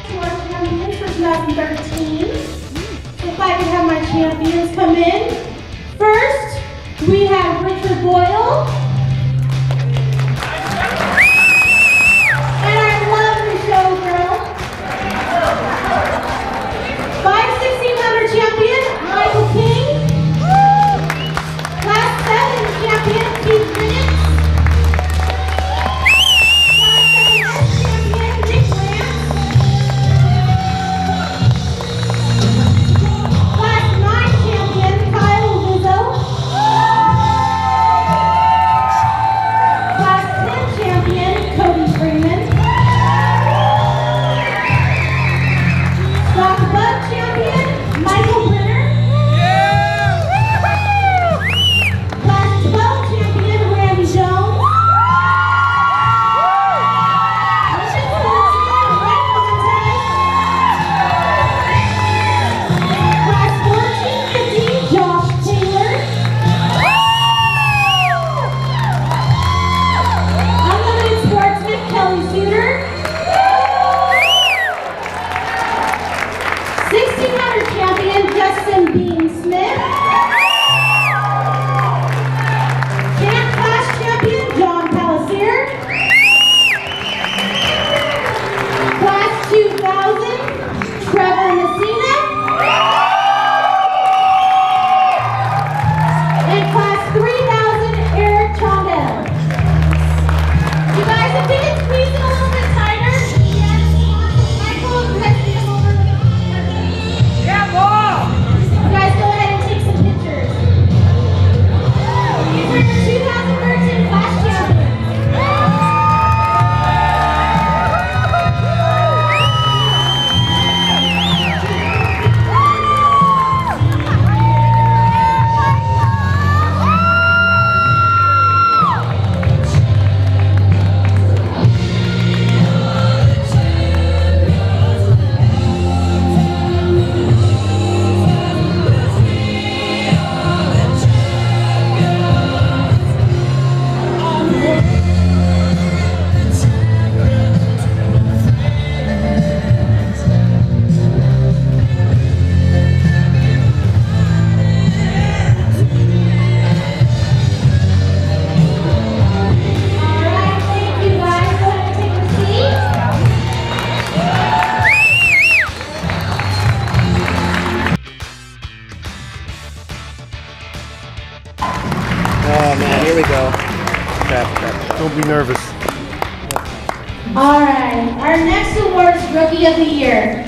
to our champions for 2013. So if I can have my champions come in. First, we have Richard Boyle. And I love the showgirl. 5/1600 champion, Michael King. Class 7 champion, Keith Minutes. Class 7S champion, Nick Lance. Class 9 champion, Kyle Lizzo. Class 10 champion, Cody Freeman. Black Bug champion, Michael Brenner. Class 12 champion, Randy Jones. Mission sportsman, Red Montez. Class 1450, Josh Taylor. Unlimited sportsman, Kelly Suter. 1600 champion, Justin Bean Smith. Camp Clash champion, John Palacier. Class 2000, Trevor Messina. And Class 3000, Eric Chondell. You guys, if we can squeeze it a little bit tighter. Yes. Michael, you guys can come over. You guys go ahead and take some pictures. These are your 2013 Clash champions. Alright, thank you guys. Go ahead and take your seats. Oh man, here we go. Crap. Don't be nervous. Alright, our next award is Rookie of the Year.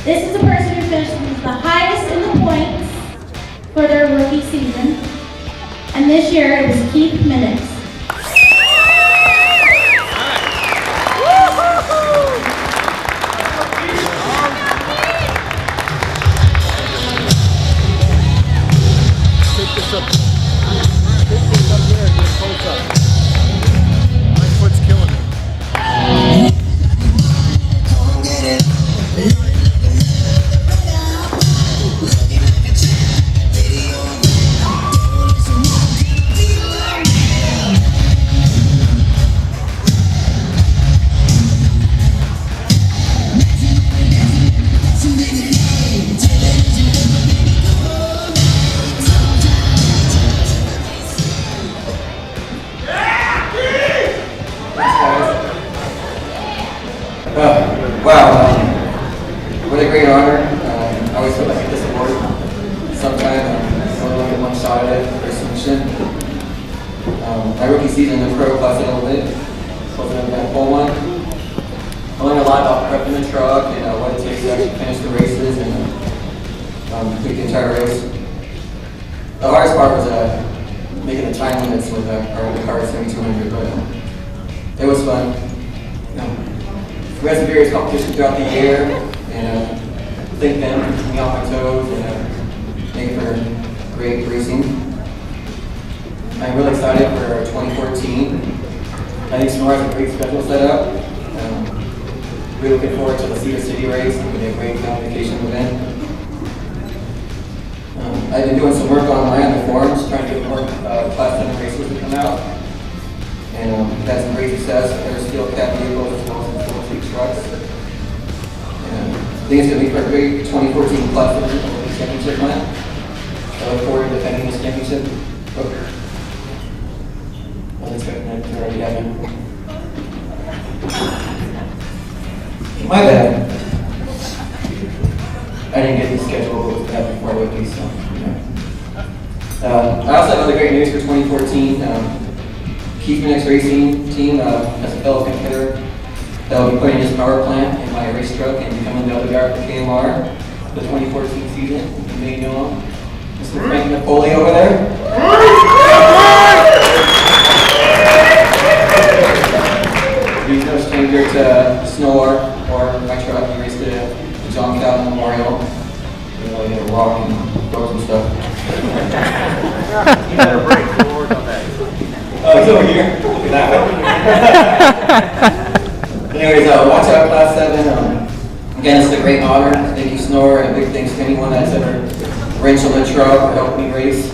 This is the person who finishes the highest in the points for their rookie season. And this year it was Keith Minutes. Take this up. Take this up there and get close up. My foot's killing me. Wow, what a great honor. I always feel like this award. Sometimes I only get one shot at it, first mission. My rookie season in the pro class a little bit. Wasn't a bad full one. I learned a lot about prepping the truck and what it takes to actually finish the races and complete the entire race. The hardest part was making the time limits with the car 7200, but it was fun. We had some various competitions throughout the year, and thank them for keeping me off my toes and making for great racing. I'm really excited for 2014. I think Sonora has a great schedule set up. Really looking forward to the Cedar City race. It's going to be a great vacation event. I've been doing some work online on the forums, trying to get more Class 7 races to come out. And we've had some great success with our steel cab vehicles as well as some full fleet trucks. think it's going to be for a great 2014 Class 7 championship match. I look forward to defending this championship. Wasn't expecting that to already happen. My bad. I didn't get the schedule before I went these, so. I also have other great news for 2014. Keith Minix Racing Team has a fellow competitor that will be putting his power plant in my race truck and becoming the other guy for KMR for the 2014 season. You may know him. Mr. Frank Napoli over there. He's no stranger to snow or my truck. He raced the John Calvin Memorial. You know, he had a rock and broke some stuff. You better break forward on that. Oh, he's over here. Look at that. Anyways, watch out, Class 7. Again, it's a great honor. Thank you, Snore, and big thanks to anyone that's ever wrenched on the truck or helped me race.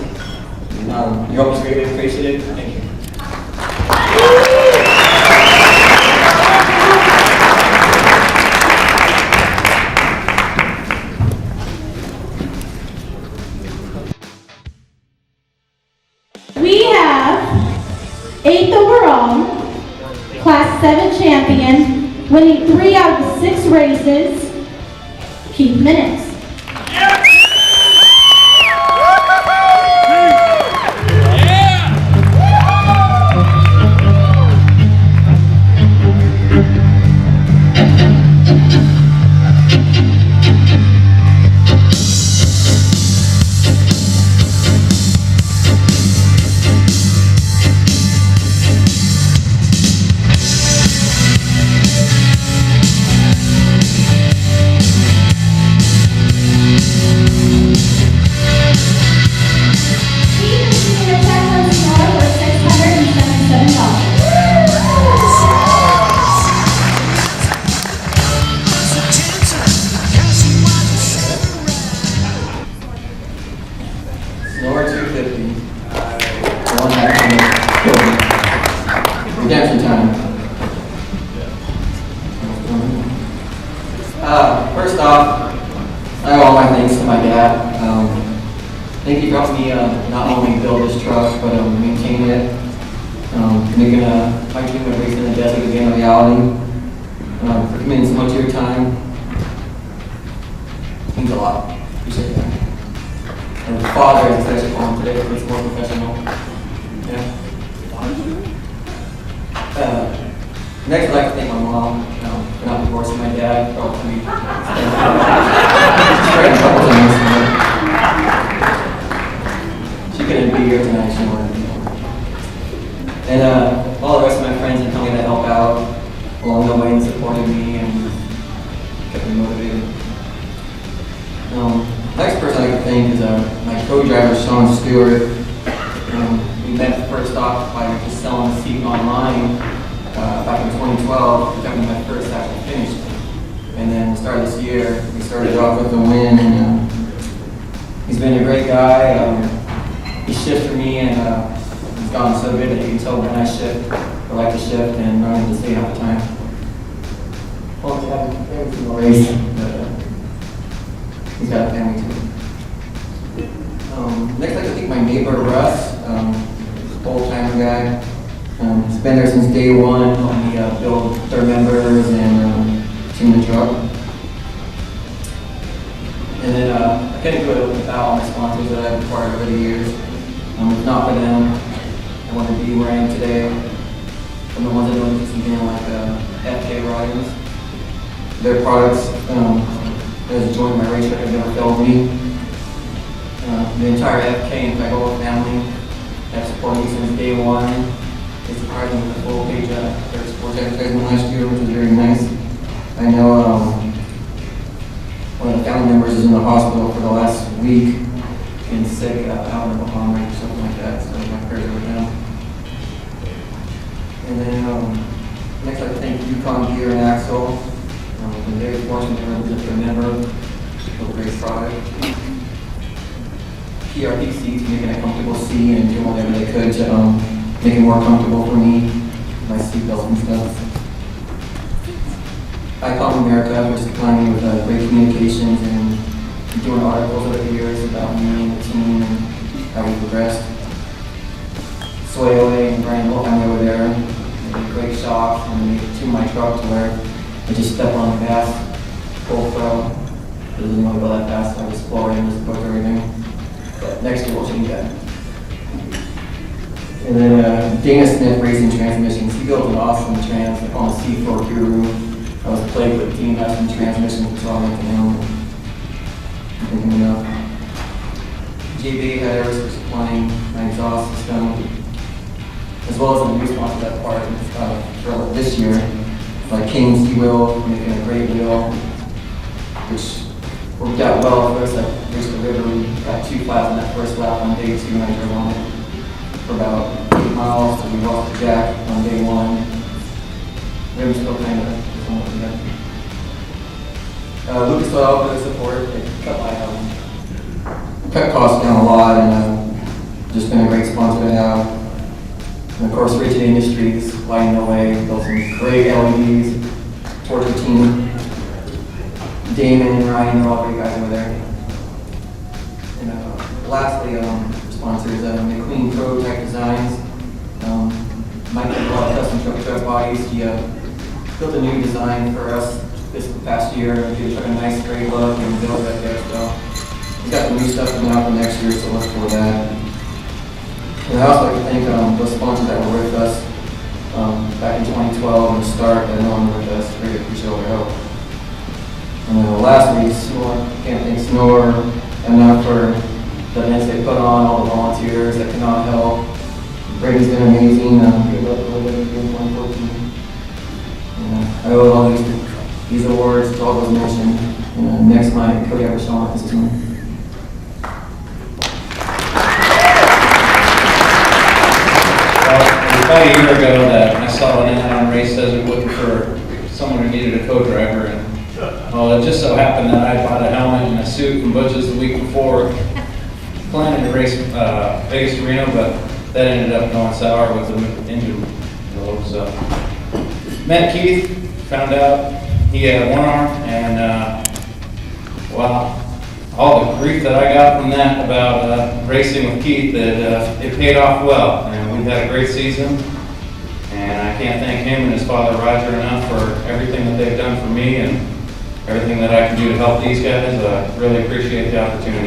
Your help is greatly appreciated. Thank you. We have 8th overall, Class 7 champion, winning 3 out of 6 races, Keith Minix. Redemption time. First off, I owe all my thanks to my dad. Thank you for helping me not only build this truck, but maintain it. Making my dream of racing in the desert again a reality. For committing so much of your time. It means a lot. Appreciate that. And father, as I should call him today, it's more professional. Yeah. Next, I'd like to thank my mom for not divorcing my dad. Probably she couldn't be here tonight. She wanted to be here. And all the rest of my friends and family that helped out along the way and supported me and kept me motivated. Next person I'd like to thank is my co-driver, Sean Stewart. We met first off by just selling a seat online back in 2012, becoming my first actual finish. And then the start of this year, we started off with a win, and he's been a great guy. He shifts for me, and he's gotten so good that you can tell when I shift, I like to shift, and running to stay half the time. Well, to have every single race, but he's got a family too. Next, I'd like to thank my neighbor, Russ, old-timer guy. He's been there since day one, helping me build their members and tune the truck. And then I couldn't do it without all my sponsors that I've acquired over the years. If not for them, I wouldn't be where I am today. From the ones that don't just again, like FK Riders. Their products that has joined my race truck have never failed me. The entire FK and Fagola family have supported me since day one. They surprised me with a full page their sports advertisement last year, which was very nice. I know one of the family members is in the hospital for the last week, getting sick out in Bahama or something like that, so my prayers are with them. And then next I'd like to thank Yukon Gear and Axle. I'm very fortunate to represent their member of a great product. PRP seats, making a comfortable seat and doing whatever they could to make it more comfortable for me, my seat belts and stuff. Icon America, which is planning with great communications and doing articles over the years about me and the team and how we progressed. Sway and Brian Wilhelm over there, they did great shots and they tuned my truck to where I just step on the gas, full throttle. It doesn't really go that fast, so I just blow it in, just go through everything. But next year we'll change that. And then Dana Smith Racing Transmissions, he built an awesome trans on the C4 Guru. I was played with DMS and transmissions, so I went to him. I'm thinking enough. JB had air supplying my exhaust system, as well as a new sponsor that part for this year, like King's E-Wheel, making a great wheel, which worked out well for us. I reached the river, we got 2 flaps on that first lap on day 2, and I drove on it for about 8 miles, so we lost the jack on day 1. We were still kind of somewhat together. Lucas Oil for the support. They cut costs down a lot, and just been a great sponsor to have. And of course, Rigid Industries, lighting the way, built some great LEDs, Torture Team, Damon and Ryan, they're all great guys over there. And lastly, sponsors McQueen Prototype Designs. Mike did a lot of custom truck bodies. He built a new design for us this past year. He took a nice gray look and built that there. So he's got some new stuff coming out for next year, so look for that. And I also like to thank those sponsors that were with us back in 2012 and start that no one with us. Really appreciate all their help. And then lastly, Snore. Can't thank Snore enough for the events they put on, all the volunteers that cannot help. Brady's been amazing. Good luck with it in 2014. I owe all these awards to all those mentioned. And next night, Cody Evershaw with his team. About a year ago that I saw an ad on Race Desert looking for someone who needed a co-driver, and well, it just so happened that I bought a helmet and a suit from Butch's the week before, planning to race Vegas to Reno, but that ended up going sour with the engine blow. So met Keith, found out he had one arm, and wow, all the grief that I got from that about racing with Keith, that it paid off well. And we've had a great season, and I can't thank him and his father Roger enough for everything that they've done for me and everything that I can do to help these guys. I really appreciate the opportunity.